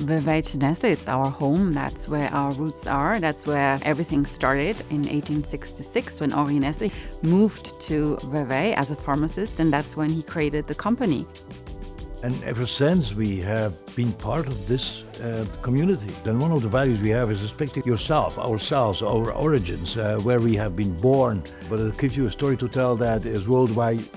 Vevey to Nestlé, it's our home. That's where our roots are. That's where everything started in 1866 when Henri Nestlé moved to Vevey as a pharmacist, and that's when he created the company. And ever since, we have been part of this community. Then one of the values we have is respecting yourself, ourselves, our origins, where we have been born. But it gives you a story to tell that is worldwide.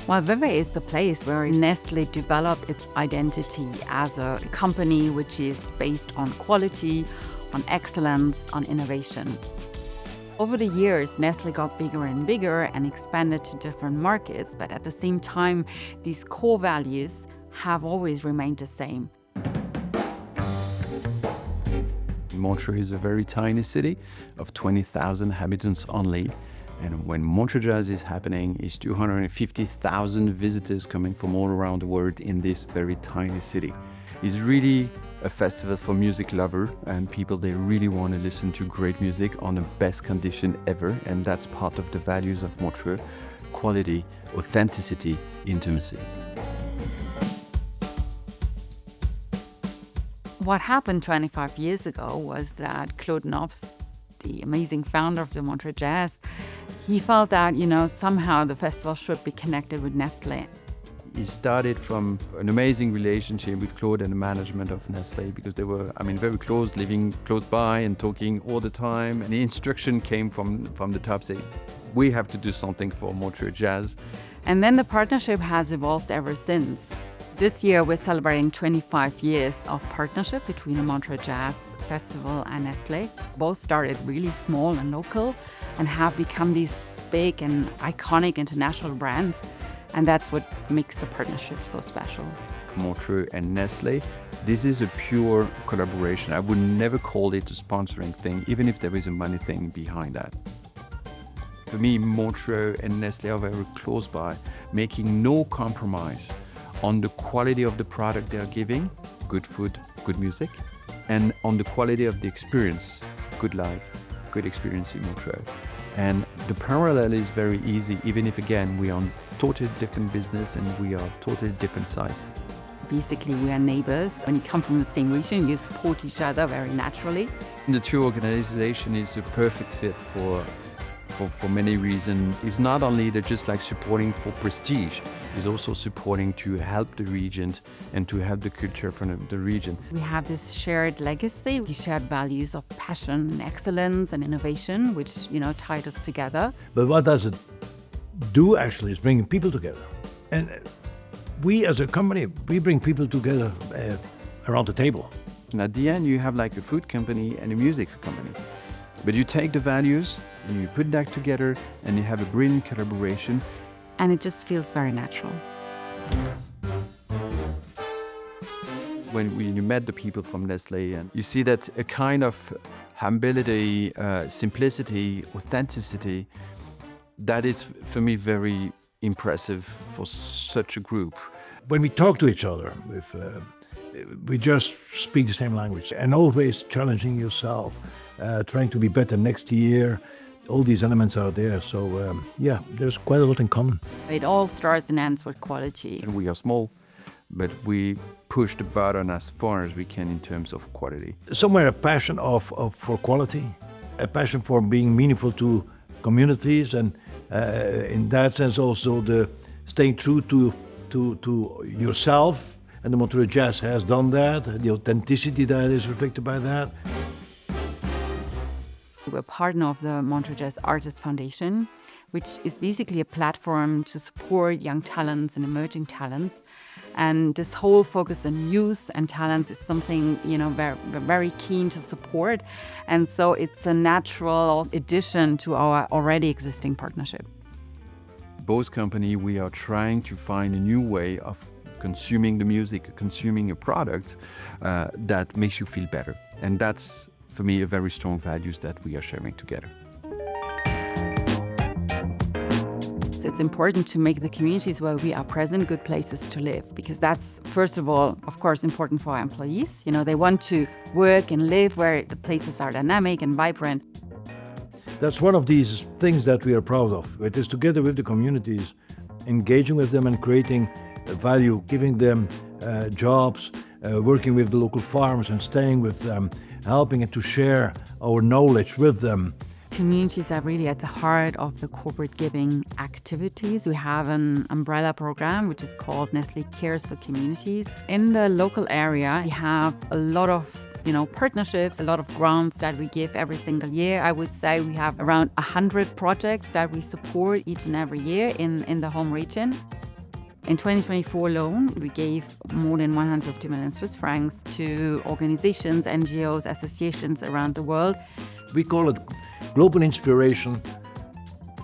Well, Vevey is the place where Nestlé developed its identity as a company which is based on quality, on excellence, on innovation. Over the years, Nestlé got bigger and bigger and expanded to different markets, but at the same time, these core values have always remained the same. Montreux is a very tiny city of 20,000 inhabitants only. And when Montreux Jazz is happening, it's 250,000 visitors coming from all around the world in this very tiny city. It's really a festival for music lovers and people they really want to listen to great music on the best condition ever. And that's part of the values of Montreux: quality, authenticity, intimacy. What happened 25 years ago was that Claude Nobs, the amazing founder of the Montreux Jazz, he felt that, somehow the festival should be connected with Nestlé. It started from an amazing relationship with Claude and the management of Nestlé because they were, very close, living close by and talking all the time. And the instruction came from the top saying, we have to do something for Montreux Jazz. And then the partnership has evolved ever since. This year, we're celebrating 25 years of partnership between the Montreux Jazz Festival and Nestlé. Both started really small and local and have become these big and iconic international brands. And that's what makes the partnership so special. Montreux and Nestlé, this is a pure collaboration. I would never call it a sponsoring thing, even if there is a money thing behind that. For me, Montreux and Nestlé are very close by, making no compromise on the quality of the product they are giving, good food, good music, and on the quality of the experience, good life, good experience in Montreux. And the parallel is very easy, even if, again, we are on totally different business and we are totally different size. Basically, we are neighbors. When you come from the same region, you support each other very naturally. The two organization is a perfect fit for many reasons. It's not only they're just like supporting for prestige, it's also supporting to help the region and to help the culture from the region. We have this shared legacy, the shared values of passion and excellence and innovation, which, tied us together. But what does it do actually is bringing people together. And we as a company, we bring people together around the table. And at the end, you have like a food company and a music company. But you take the values and you put that together and you have a brilliant collaboration. And it just feels very natural. When you met the people from Nestlé, and you see that a kind of humility, simplicity, authenticity, that is for me very impressive for such a group. When we talk to each other, we just speak the same language and always challenging yourself, trying to be better next year. All these elements are there. So, there's quite a lot in common. It all starts and ends with quality. And we are small, but we push the button as far as we can in terms of quality. Somewhere a passion for quality, a passion for being meaningful to communities, and in that sense also the staying true to yourself. And the Montreux Jazz has done that, the authenticity that is reflected by that. We're a partner of the Montreux Jazz Artists Foundation, which is basically a platform to support young talents and emerging talents. And this whole focus on youth and talents is something, we're very keen to support. And so it's a natural addition to our already existing partnership. Both companies, we are trying to find a new way of consuming the music, consuming a product that makes you feel better. And that's, for me, a very strong values that we are sharing together. So it's important to make the communities where we are present good places to live, because that's, first of all, of course, important for our employees. They want to work and live where the places are dynamic and vibrant. That's one of these things that we are proud of. It is together with the communities, engaging with them and creating value, giving them jobs, working with the local farmers and staying with them, helping to share our knowledge with them. Communities are really at the heart of the corporate giving activities. We have an umbrella program which is called Nestlé Cares for Communities. In the local area, we have a lot of partnerships, a lot of grants that we give every single year. I would say we have around 100 projects that we support each and every year in the home region. In 2024 alone, we gave more than 150 million Swiss francs to organizations, NGOs, associations around the world. We call it global inspiration,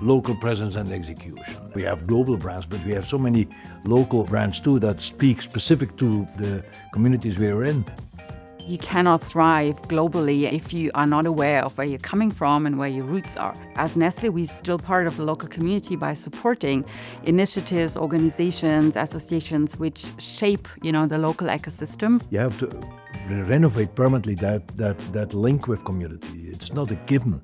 local presence and execution. We have global brands, but we have so many local brands too that speak specific to the communities we're in. You cannot thrive globally if you are not aware of where you're coming from and where your roots are. As Nestlé, we're still part of the local community by supporting initiatives, organizations, associations which shape, the local ecosystem. You have to renovate permanently that link with community. It's not a given.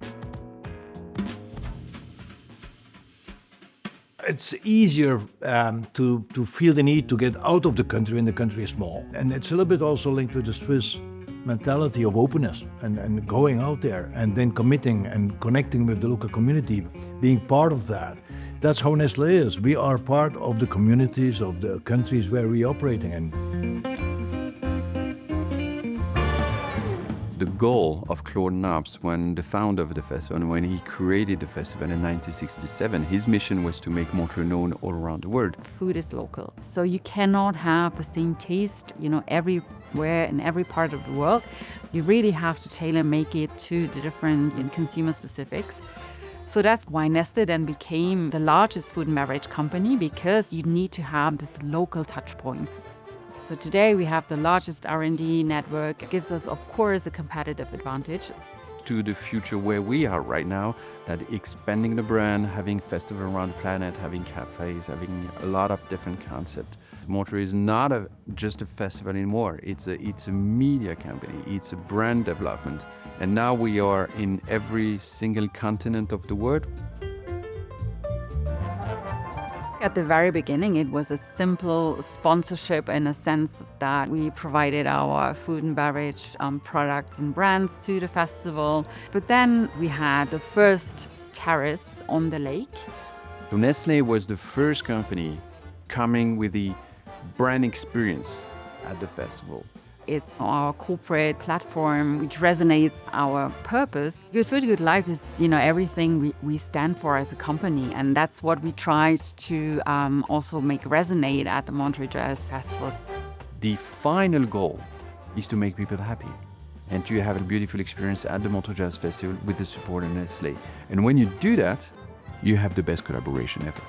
It's easier to feel the need to get out of the country when the country is small. And it's a little bit also linked with the Swiss mentality of openness and going out there and then committing and connecting with the local community, being part of that. That's how Nestlé is. We are part of the communities of the countries where we're operating in. The goal of Claude Naps, when the founder of the festival and when he created the festival in 1967, his mission was to make Montreux known all around the world. Food is local, so you cannot have the same taste, everywhere in every part of the world. You really have to tailor make it to the different consumer specifics. So that's why Nestlé then became the largest food and beverage company, because you need to have this local touch point. So today we have the largest R&D network. It gives us, of course, a competitive advantage. To the future where we are right now, that expanding the brand, having festival around the planet, having cafes, having a lot of different concepts. Montreux is not just a festival anymore. It's a media company. It's a brand development. And now we are in every single continent of the world. At the very beginning, it was a simple sponsorship in a sense that we provided our food and beverage products and brands to the festival. But then we had the first terrace on the lake. So Nestlé was the first company coming with the brand experience at the festival. It's our corporate platform which resonates our purpose. Good Food, Good Life is, everything we stand for as a company. And that's what we tried to also make resonate at the Montreux Jazz Festival. The final goal is to make people happy and to have a beautiful experience at the Montreux Jazz Festival with the support of Nestlé. And when you do that, you have the best collaboration ever.